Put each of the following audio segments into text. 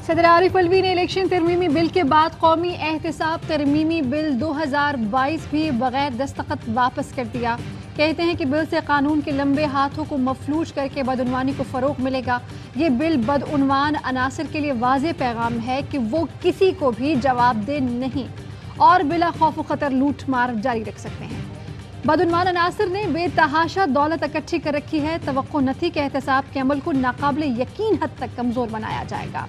صدر عارف الوی نے الیکشن ترمیمی بل کے بعد قومی احتساب ترمیمی بل 2022 بھی بغیر دستخط واپس کر دیا۔ کہتے ہیں کہ بل سے قانون کے لمبے ہاتھوں کو مفلوج کر کے بدعنوانی کو فروغ ملے گا۔ یہ بل بدعنوان عناصر کے لیے واضح پیغام ہے کہ وہ کسی کو بھی جواب دہ نہیں اور بلا خوف و خطر لوٹ مار جاری رکھ سکتے ہیں۔ بدعنوان عناصر نے بے تحاشا دولت اکٹھی کر رکھی ہے۔ توقع نہ تھی کہ احتساب کے عمل کو ناقابل یقین حد تک کمزور بنایا جائے گا۔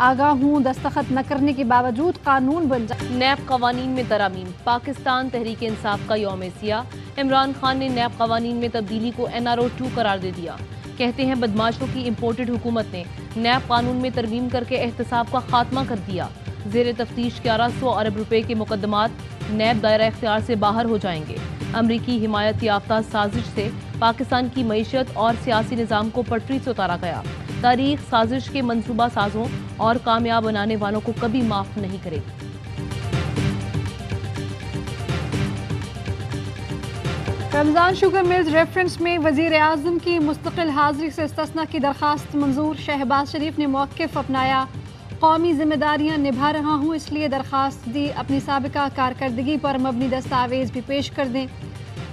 آگاہ ہوں دستخط نہ کرنے کے باوجود قانون بن جائے۔ نیب قوانین میں ترامیم، پاکستان تحریک انصاف کا یوم سیاہ۔ عمران خان نے نیب قوانین میں تبدیلی کو NRO 2 قرار دے دیا۔ کہتے ہیں بدماشوں کی امپورٹڈ حکومت نے نیب قانون میں ترمیم کر کے احتساب کا خاتمہ کر دیا۔ زیر تفتیش 1100 ارب روپے کے مقدمات نیب دائرہ اختیار سے باہر ہو جائیں گے۔ امریکی حمایت یافتہ سازش سے پاکستان کی معیشت اور سیاسی نظام کو پٹری سے اتارا گیا۔ تاریخ سازش کے منصوبہ سازوں اور کامیاب بنانے والوں کو کبھی معاف نہیں کرے گی۔ رمضان شوگر ملز ریفرنس میں وزیر اعظم کی مستقل حاضری سے استثناء کی درخواست منظور۔ شہباز شریف نے موقف اپنایا، قومی ذمہ داریاں نبھا رہا ہوں اس لیے درخواست دی، اپنی سابقہ کارکردگی پر مبنی دستاویز بھی پیش کر دیں۔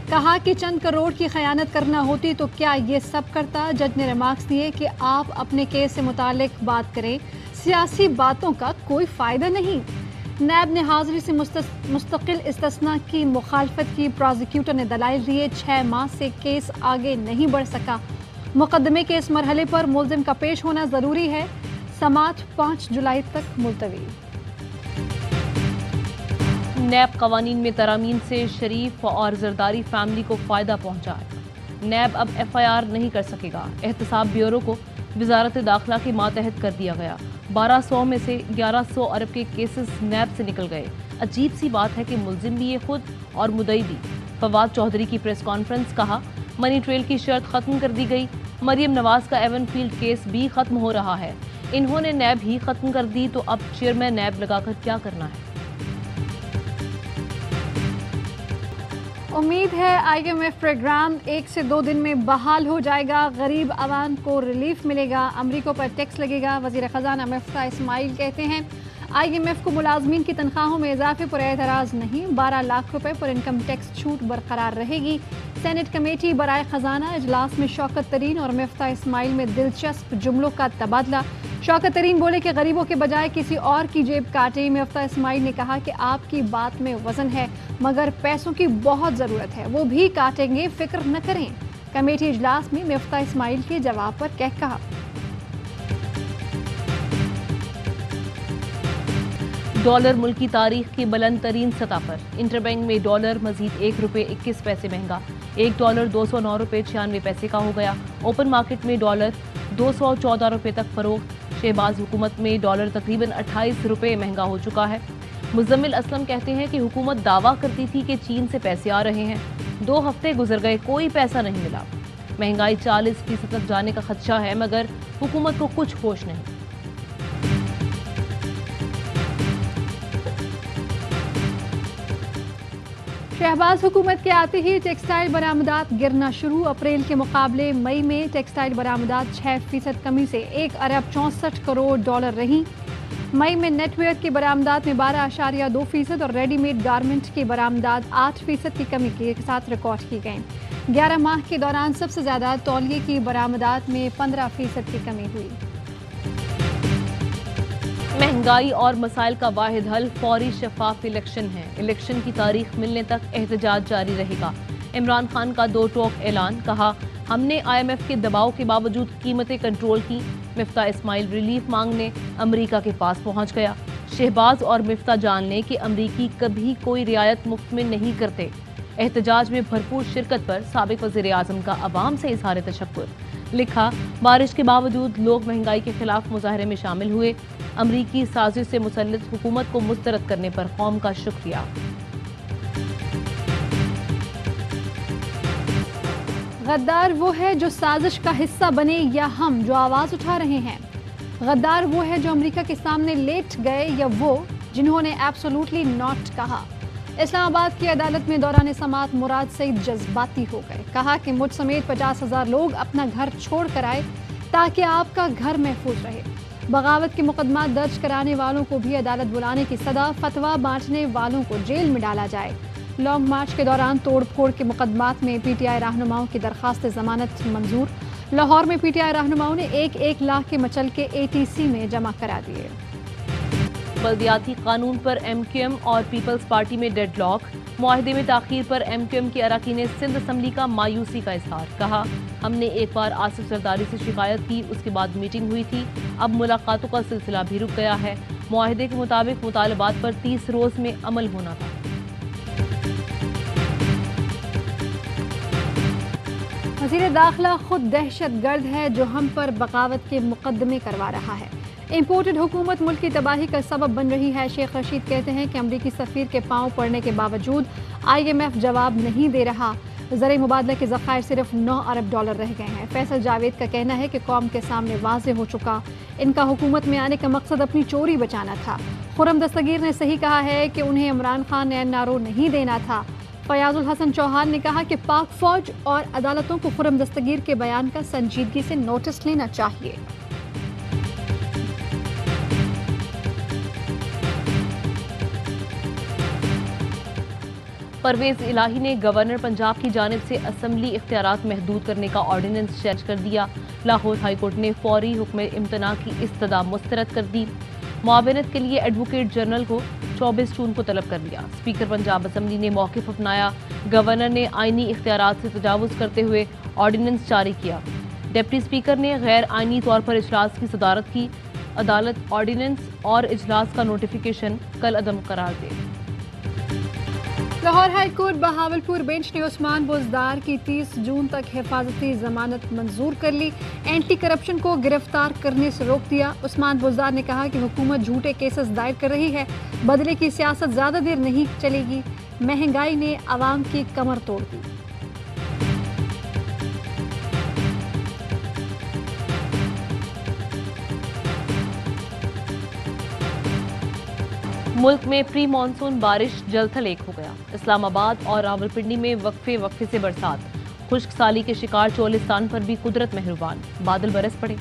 کہا کہ چند کروڑ کی خیانت کرنا ہوتی تو کیا یہ سب کرتا۔ جج نے ریمارکس دیے کہ آپ اپنے کیس سے متعلق بات کریں، سیاسی باتوں کا کوئی فائدہ نہیں۔ نیب نے حاضری سے مستقل استثناء کی مخالفت کی، پروزیکیوٹر نے دلائل دیے 6 ماہ سے کیس آگے نہیں بڑھ سکا۔ مقدمے کے اس مرحلے پر ملزم کا پیش ہونا ضروری ہے۔ سماعت 5 جولائی تک ملتوی۔ نیب قوانین میں ترامیم سے شریف اور زرداری فیملی کو فائدہ پہنچا ہے۔ نیب اب FIR نہیں کر سکے گا۔ احتساب بیورو کو وزارت داخلہ کے ماتحت کر دیا گیا۔ 1200 میں سے 1100 ارب کے کیسز نیب سے نکل گئے۔ عجیب سی بات ہے کہ ملزم بھی یہ خود اور مدعی بھی۔ فواد چودھری کی پریس کانفرنس، کہا منی ٹریل کی شرط ختم کر دی گئی۔ مریم نواز کا ایون فیلڈ کیس بھی ختم ہو رہا ہے۔ انہوں نے نیب ہی ختم کر دی تو اب چیئرمین نیب لگا کر کیا کرنا ہے؟ امید ہے IMF پروگرام 1 سے 2 دن میں بحال ہو جائے گا، غریب عوام کو ریلیف ملے گا، امریکوں پر ٹیکس لگے گا۔ وزیر خزانہ مفتاح اسماعیل کہتے ہیں IMF کو ملازمین کی تنخواہوں میں اضافے پر اعتراض نہیں، 12 لاکھ روپے پر انکم ٹیکس چھوٹ برقرار رہے گی۔ سینٹ کمیٹی برائے خزانہ اجلاس میں شوکت ترین اور مفتاح اسماعیل میں دلچسپ جملوں کا تبادلہ۔ شوکت ترین بولے کہ غریبوں کے بجائے کسی اور کی جیب کاٹیں۔ مفتاح اسماعیل نے کہا کہ آپ کی بات میں وزن ہے مگر پیسوں کی بہت ضرورت ہے، وہ بھی کاٹیں گے، فکر نہ کریں۔ کمیٹی اجلاس میں مفتاح اسماعیل کے جواب پر کہا ڈالر ملکی تاریخ کی بلند ترین سطح پر۔ انٹر بینک میں ڈالر مزید 1 روپے 21 پیسے مہنگا، 1 ڈالر 209 روپے 96 پیسے کا ہو گیا۔ اوپن مارکیٹ میں ڈالر 214 روپے تک فروخت۔ شہباز حکومت میں ڈالر تقریباً 28 روپے مہنگا ہو چکا ہے۔ مزمل اسلم کہتے ہیں کہ حکومت دعویٰ کرتی تھی کہ چین سے پیسے آ رہے ہیں، 2 ہفتے گزر گئے، کوئی پیسہ نہیں ملا۔ مہنگائی 40% تک جانے کا خدشہ ہے مگر حکومت کو کچھ ہوش نہیں۔ شہباز حکومت کے آتے ہی ٹیکسٹائل برآمدات گرنا شروع۔ اپریل کے مقابلے مئی میں ٹیکسٹائل برآمدات 6% کمی سے 1 ارب 64 کروڑ ڈالر رہیں۔ مئی میں نیٹ ویئر کی برآمدات میں 12.2% اور ریڈی میڈ گارمنٹ کی برآمدات 8% کی کمی کے ساتھ ریکارڈ کی گئیں۔ 11 ماہ کے دوران سب سے زیادہ تولیے کی برآمدات میں 15% کی کمی ہوئی۔ مہنگائی اور مسائل کا واحد حل فوری شفاف الیکشن ہے۔ الیکشن کی تاریخ ملنے تک احتجاج جاری رہے گا۔ عمران خان کا 2 ٹوک اعلان، کہا ہم نے IMF کے دباؤ کے باوجود قیمتیں کنٹرول کی۔ مفتاح اسماعیل ریلیف مانگنے امریکہ کے پاس پہنچ گیا۔ شہباز اور مفتاح جان لیں کہ امریکی کبھی کوئی رعایت مفت میں نہیں کرتے۔ احتجاج میں بھرپور شرکت پر سابق وزیر اعظم کا عوام سے اظہار تشکر۔ لکھا بارش کے باوجود لوگ مہنگائی کے خلاف مظاہرے میں شامل ہوئے۔ امریکی سازش سے مسلط حکومت کو مسترد کرنے پر قوم کا شکریہ۔ غدار وہ ہے جو سازش کا حصہ بنے یا ہم جو آواز اٹھا رہے ہیں؟ غدار وہ ہے جو امریکہ کے سامنے لیٹ گئے یا وہ جنہوں نے ایبسولوٹلی ناٹ کہا؟ اسلام آباد کی عدالت میں دوران سماعت مراد سعید جذباتی ہو گئے۔ کہا کہ مجھ سمیت 50,000 لوگ اپنا گھر چھوڑ کر آئے تاکہ آپ کا گھر محفوظ رہے۔ बगावत के मुकदमा दर्ज कराने वालों को भी अदालत बुलाने की सदा, फतवा बांटने वालों को जेल में डाला जाए। लॉन्ग मार्च के दौरान तोड़ फोड़ के मुकदमात में पीटीआई रहनुमाओं की दरखास्त जमानत मंजूर। लाहौर में पीटीआई रहनुमाओं ने 1-1 लाख के मचलके एटीसी में जमा करा दिए। बल्दियाती कानून पर एमक्यूएम और पीपल्स पार्टी में डेडलॉक। मुआहदे में ताखीर पर एमक्यूएम की अरकान सिंध असम्बली का मायूसी का इजहार। कहा, हमने एक बार आसिफ जरदारी से शिकायत की, उसके बाद मीटिंग हुई थी, अब मुलाकातों का सिलसिला भी रुक गया है। मुआहदे के मुताबिक मुतालबात पर 30 रोज में अमल होना था। वज़ीर दाखिला खुद दहशत गर्द है जो हम पर बगावत के मुकदमे करवा रहा है। इम्पोर्टेड हुकूमत मुल्क की तबाही का सबब बन रही है। शेख रशीद कहते हैं कि अमरीकी सफ़ीर के पांव पड़ने के बावजूद IMF जवाब नहीं दे रहा। ज़रिए मुबादला के ज़खायर सिर्फ 9 अरब डॉलर रह गए हैं। फैसल जावेद का कहना है कि कौम के सामने वाज़े हो चुका, इनका हुकूमत में आने का मकसद अपनी चोरी बचाना था। खुर्रम दस्तगीर ने सही कहा है कि उन्हें इमरान खान ने NRO नहीं देना था। फयाजुल हसन चौहान ने कहा कि पाक फौज और अदालतों को खुर्रम दस्तगीर के बयान का संजीदगी से नोटिस लेना चाहिए। परवेज इलाही ने गवर्नर पंजाब की जानिब से असम्बली इख्तियारात महदूद करने का ऑर्डिनेंस चेंज कर दिया। लाहौर हाई कोर्ट ने फौरी हुक्म इम्तना की इस्तदा मुस्तरद कर दी। मुआवनत के लिए एडवोकेट जनरल को 24 जून को तलब कर लिया। स्पीकर पंजाब असम्बली ने मौक़िफ़ अपनाया। गवर्नर ने आइनी इख्तियारात से तजावुज़ करते हुए ऑर्डिनेंस जारी किया। डिप्टी स्पीकर ने गैर आइनी तौर पर इजलास की सदारत की। अदालत ऑर्डिनेंस और इजलास का नोटिफिकेशन कल अदम करार दे। Lahore high court Bahawalpur bench ने उस्मान बुज़दार की 30 जून तक हिफाजती जमानत मंजूर कर ली। एंटी करप्शन को गिरफ्तार करने से रोक दिया। उस्मान बुज़दार ने कहा कि हुकूमत झूठे केसेस दायर कर रही है, बदले की सियासत ज़्यादा देर नहीं चलेगी। महंगाई ने आवाम की कमर तोड़ दी। मुल्क में प्री मानसून बारिश जलथल एक हो गया। इस्लामाबाद और रावलपिंडी में वक्फे वक्फे से बरसात। खुश्क साली के शिकार चोलिस्तान पर भी कुदरत मेहरबान। बादल बरस पड़े,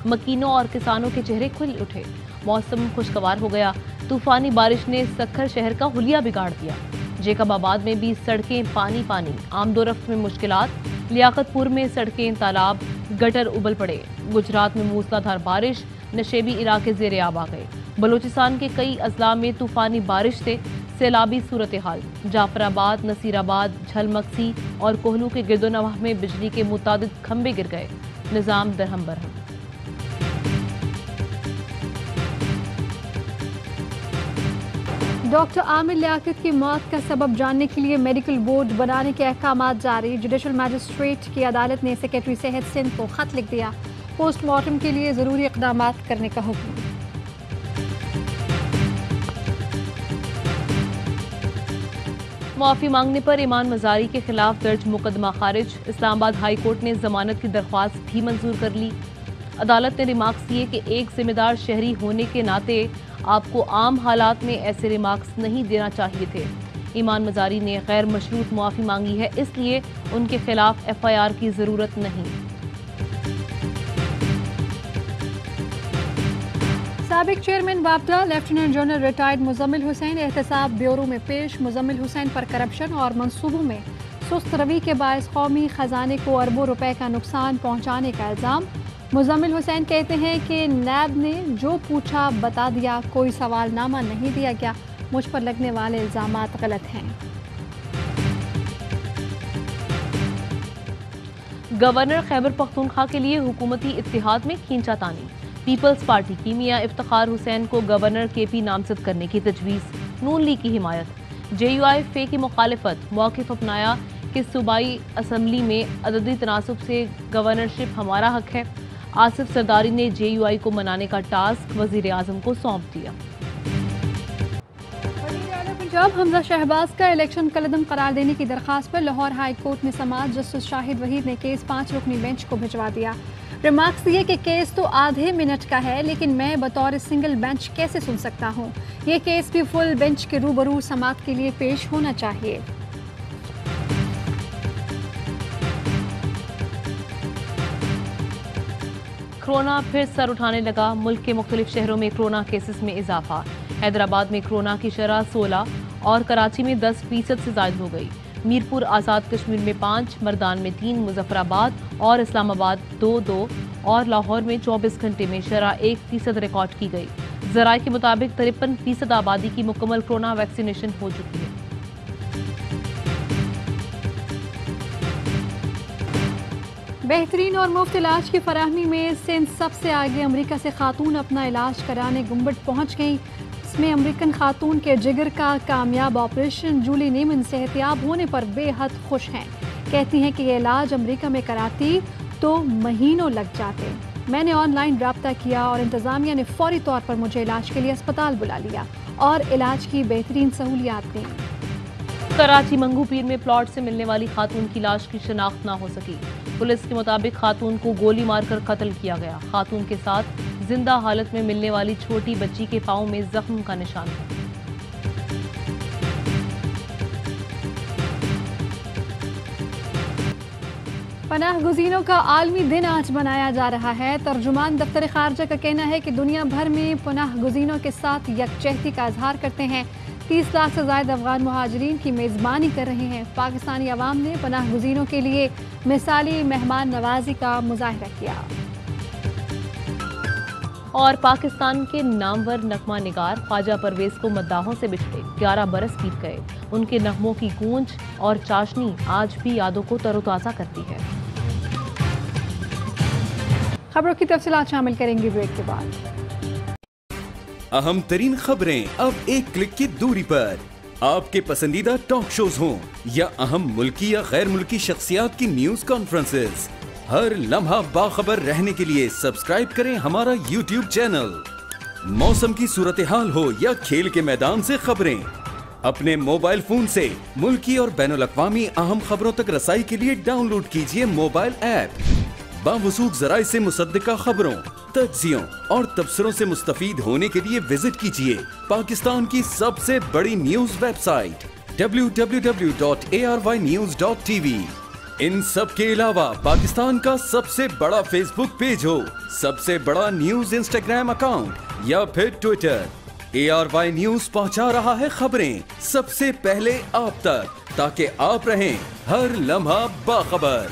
मकीनों और किसानों के चेहरे खुल उठे। मौसम खुशगवार हो गया। तूफानी बारिश ने सक्खर शहर का हुलिया बिगाड़ दिया। जेकबाबाद में भी सड़कें पानी पानी, आमदोरफ्त में मुश्किलात। लियाकतपुर में सड़कें तालाब, गटर उबल पड़े। गुजरात में मूसलाधार बारिश, नशेबी इलाके ज़ेरे आब आ गए। बलूचिस्तान के कई अजला में तूफानी बारिश से सैलाबी सूरत हाल। जाफराबाद, नसीराबाद, झलमक्सी और कोहलू के गिरदोनवाह में बिजली के मुतादिद खंबे गिर गए। निज़ाम दरहम बरहम। डॉक्टर आमिर लियाकत की मौत का सबब जानने के लिए मेडिकल बोर्ड बनाने के अहकामात जारी। जुडिशल मैजिस्ट्रेट की अदालत ने सेक्रेटरी सेहत सिंध को खत लिख दिया। पोस्टमार्टम के लिए जरूरी इक़दामात करने का हुक्म। माफी मांगने पर ईमान मजारी के खिलाफ दर्ज मुकदमा खारिज। इस्लामाबाद हाई कोर्ट ने जमानत की दरख्वास्त भी मंजूर कर ली। अदालत ने रिमार्क्स दिए कि एक जिम्मेदार शहरी होने के नाते आपको आम हालात में ऐसे रिमार्क्स नहीं देना चाहिए थे। ईमान मजारी ने गैर मशरूत मुआफ़ी मांगी है, इसलिए उनके खिलाफ FIR की ज़रूरत नहीं। साबिक चेयरमैन वापडा lieutenant general retired Muzammil Hussain एहतसाब ब्यूरो में पेश। मुजम्मिल हुसैन पर करप्शन और मंसूबों में सुस्त रवि के बायस कौमी खजाने को अरबों रुपए का नुकसान पहुंचाने का इल्ज़ाम। मुजम्मिल हुसैन कहते हैं कि नैब ने जो पूछा बता दिया, कोई सवालनामा नहीं दिया गया, मुझ पर लगने वाले इल्ज़ामात गलत हैं। गवर्नर खैबर पख्तूनख्वा के लिए हुकूमती इत्तिहाद में खींचातानी। पीपल्स पार्टी की मियां इफ्तिखार हुसैन को गवर्नर KP नामजद करने की तजवीज़। नून लीग की हिमायत। JUI फे की मुखालिफत। मौक़िफ़ अपनाया कि सूबाई असम्बली में अददी तनासुब से गवर्नरशिप हमारा हक है। आसिफ जरदारी ने JUI को मनाने का टास्क वज़ीर आज़म को सौंप दिया। पंजाब हमजा शहबाज का इलेक्शन कलअदम करार देने की दरखास्त पर लाहौर हाई कोर्ट में समाअत। जस्टिस शाहिद वहीद ने केस 5 रुकनी बेंच को भिजवा दिया। रिमार्क्स दिए कि केस तो आधे मिनट का है, लेकिन मैं बतौर सिंगल बेंच कैसे सुन सकता हूँ। ये केस भी फुल बेंच के रूबरू समाअत के लिए पेश होना चाहिए। कोरोना फिर सर उठाने लगा। मुल्क के मुख्तलिफ शहरों में कोरोना केसेस में इजाफा। हैदराबाद में कोरोना की शरह 16 और कराची में 10% से ज़ायद हो गई। मीरपुर आज़ाद कश्मीर में 5, मर्दान में 3, मुजफ्फराबाद और इस्लामाबाद 2-2 और लाहौर में 24 घंटे में शरह 1% रिकॉर्ड की गई। ज़राए के मुताबिक 53% आबादी की मुकम्मल कोरोना वैक्सीनेशन हो चुकी है। बेहतरीन और मुफ्त इलाज की फराहमी में सिंध सबसे आगे। अमेरिका से खातून अपना इलाज कराने गुम्बट पहुंच गई। इसमें अमेरिकन खातून के जिगर का कामयाब ऑपरेशन। जूली नीमन सेहतियाब होने पर बेहद खुश हैं। कहती हैं कि ये इलाज अमेरिका में कराती तो महीनों लग जाते। मैंने ऑनलाइन राब्ता किया और इंतज़ामिया ने फौरी तौर पर मुझे इलाज के लिए अस्पताल बुला लिया और इलाज की बेहतरीन सहूलियात दी। कराची मंगू पीर में प्लॉट से मिलने वाली खातून की लाश की शनाख्त न हो सकी। पुलिस के मुताबिक खातून को गोली मारकर कत्ल किया गया। खातून के साथ जिंदा हालत में मिलने वाली छोटी बच्ची के पांव में जख्म का निशान है। पनाह गुज़ीनों का आलमी दिन आज मनाया जा रहा है। तर्जुमान दफ्तर खारजा का कहना है कि दुनिया भर में पनाह गुज़ीनों के साथ यकजहती का इजहार करते हैं। 30 लाख से ज़ायद अफगान मुहाजिरीन की मेज़बानी कर रहे हैं। पाकिस्तानी अवाम ने पनाह गुज़ीनों के लिए मिसाली मेहमान नवाजी का मुजाहरा किया। और पाकिस्तान के नामवर नगमा निगार ख्वाजा परवेज को मद्दाहों से बिछड़े 11 बरस बीत गए। उनके नगमों की गूंज और चाशनी आज भी यादों को तरोताज़ा करती है। खबरों की तफसीलात शामिल करेंगे ब्रेक के बाद। अहम तरीन खबरें अब एक क्लिक की दूरी पर। आपके पसंदीदा टॉक शोज हों या अहम मुल्की या गैर मुल्की शख्सियात की न्यूज कॉन्फ्रेंसेस, हर लम्हा बाखबर रहने के लिए सब्सक्राइब करें हमारा YouTube चैनल। मौसम की सूरत हाल हो या खेल के मैदान से खबरें, अपने मोबाइल फोन से मुल्की और बैनुल-अक़वामी अहम खबरों तक रसाई के लिए डाउनलोड कीजिए मोबाइल ऐप। बावसूख ज़राए से मुसद्दिका खबरों, तज्ज़ियों और तबसरों से मुस्तफ़ीद होने के लिए विजिट कीजिए पाकिस्तान की सबसे बड़ी न्यूज वेबसाइट www.arynews.tv। इन सब के अलावा पाकिस्तान का सबसे बड़ा फेसबुक पेज हो, सबसे बड़ा न्यूज इंस्टाग्राम अकाउंट या फिर ट्विटर, ARY न्यूज पहुंचा रहा है खबरें सबसे पहले आप तक, ताकि आप रहें हर लम्हा बाखबर।